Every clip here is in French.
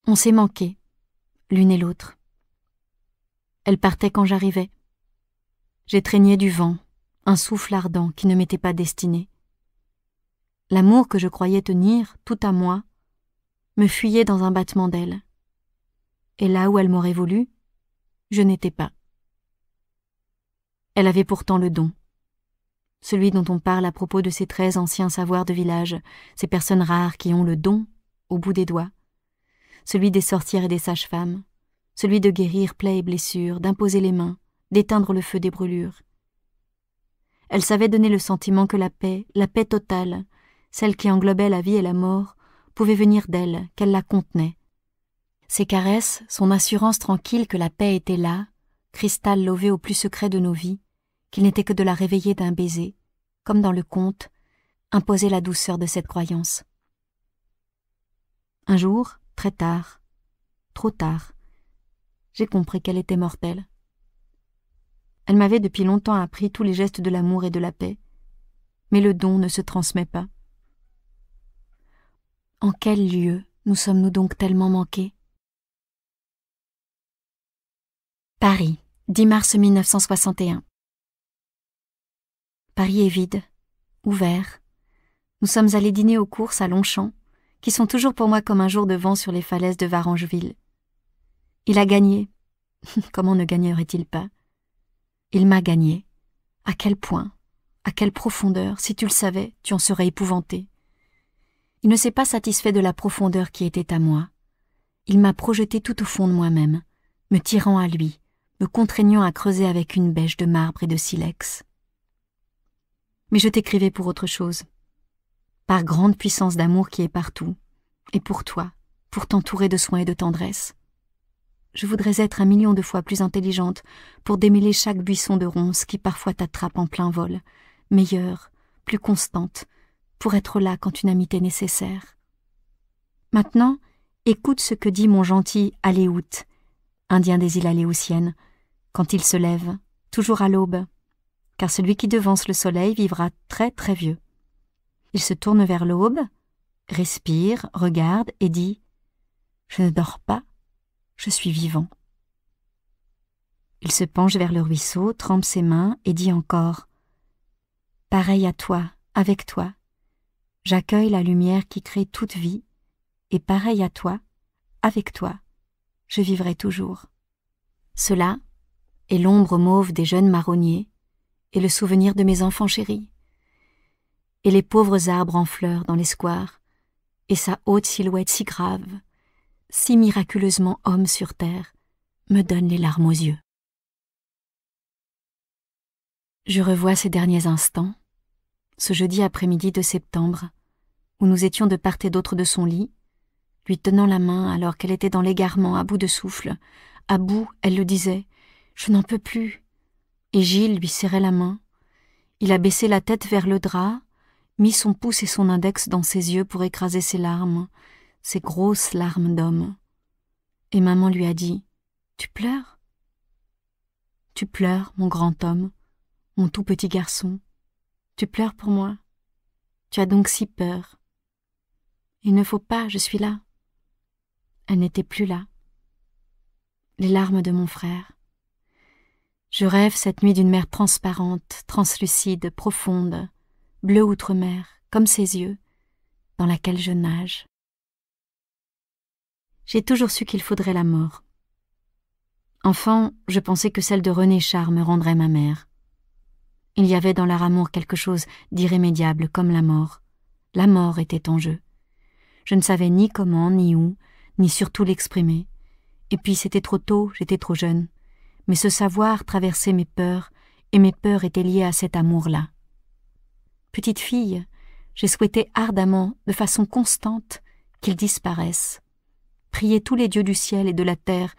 On s'est manqué, l'une et l'autre. Elle partait quand j'arrivais. J'étreignais du vent, un souffle ardent qui ne m'était pas destiné. L'amour que je croyais tenir, tout à moi, me fuyait dans un battement d'ailes. Et là où elle m'aurait voulu, je n'étais pas. Elle avait pourtant le don, celui dont on parle à propos de ces 13 anciens savoirs de village, ces personnes rares qui ont le don au bout des doigts, celui des sorcières et des sages-femmes, celui de guérir plaies et blessures, d'imposer les mains, d'éteindre le feu des brûlures. Elle savait donner le sentiment que la paix totale, celle qui englobait la vie et la mort, pouvait venir d'elle, qu'elle la contenait. Ses caresses, son assurance tranquille que la paix était là, cristal lové au plus secret de nos vies, qu'il n'était que de la réveiller d'un baiser, comme dans le conte, imposaient la douceur de cette croyance. Un jour, très tard, trop tard, j'ai compris qu'elle était mortelle. Elle m'avait depuis longtemps appris tous les gestes de l'amour et de la paix, mais le don ne se transmet pas. En quel lieu nous sommes-nous donc tellement manqués? Paris, 10 mars 1961. Paris est vide, ouvert. Nous sommes allés dîner aux courses à Longchamp, qui sont toujours pour moi comme un jour de vent sur les falaises de Varangeville. Il a gagné. Comment ne gagnerait-il pas? Il m'a gagné. À quel point? À quelle profondeur? Si tu le savais, tu en serais épouvanté. Il ne s'est pas satisfait de la profondeur qui était à moi. Il m'a projeté tout au fond de moi-même, me tirant à lui, me contraignant à creuser avec une bêche de marbre et de silex. Mais je t'écrivais pour autre chose. Par grande puissance d'amour qui est partout, et pour toi, pour t'entourer de soins et de tendresse. Je voudrais être 1 million de fois plus intelligente pour démêler chaque buisson de ronces qui parfois t'attrape en plein vol, meilleure, plus constante, pour être là quand une amitié est nécessaire. Maintenant, écoute ce que dit mon gentil Aléout, indien des îles Aléoutiennes, quand il se lève, toujours à l'aube, car celui qui devance le soleil vivra très très vieux. Il se tourne vers l'aube, respire, regarde et dit « Je ne dors pas, je suis vivant ». Il se penche vers le ruisseau, trempe ses mains et dit encore « Pareil à toi, avec toi, j'accueille la lumière qui crée toute vie, et pareil à toi, avec toi, je vivrai toujours. » Cela est l'ombre mauve des jeunes marronniers et le souvenir de mes enfants chéris, et les pauvres arbres en fleurs dans les squares, et sa haute silhouette si grave, si miraculeusement homme sur terre, me donne les larmes aux yeux. Je revois ces derniers instants, ce jeudi après-midi de septembre, où nous étions de part et d'autre de son lit, lui tenant la main alors qu'elle était dans l'égarement, à bout de souffle. À bout, elle le disait, « Je n'en peux plus ». Et Gilles lui serrait la main. Il a baissé la tête vers le drap, mis son pouce et son index dans ses yeux pour écraser ses larmes, ses grosses larmes d'homme. Et maman lui a dit, « Tu pleures ? Tu pleures, mon grand homme, mon tout petit garçon. Tu pleures pour moi. Tu as donc si peur. Il ne faut pas, je suis là. » Elle n'était plus là. Les larmes de mon frère. Je rêve cette nuit d'une mer transparente, translucide, profonde, bleue outre-mer, comme ses yeux, dans laquelle je nage. J'ai toujours su qu'il faudrait la mort. Enfant, je pensais que celle de René Char me rendrait ma mère. Il y avait dans leur amour quelque chose d'irrémédiable comme la mort. La mort était en jeu. Je ne savais ni comment, ni où, ni surtout l'exprimer. Et puis c'était trop tôt, j'étais trop jeune. Mais ce savoir traversait mes peurs, et mes peurs étaient liées à cet amour-là. Petite fille, j'ai souhaité ardemment, de façon constante, qu'il disparaisse. Prier tous les dieux du ciel et de la terre,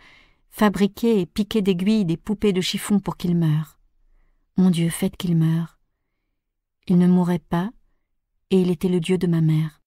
fabriquer et piquer d'aiguilles des poupées de chiffon pour qu'il meure. Mon Dieu, faites qu'il meure. Il ne mourrait pas, et il était le Dieu de ma mère.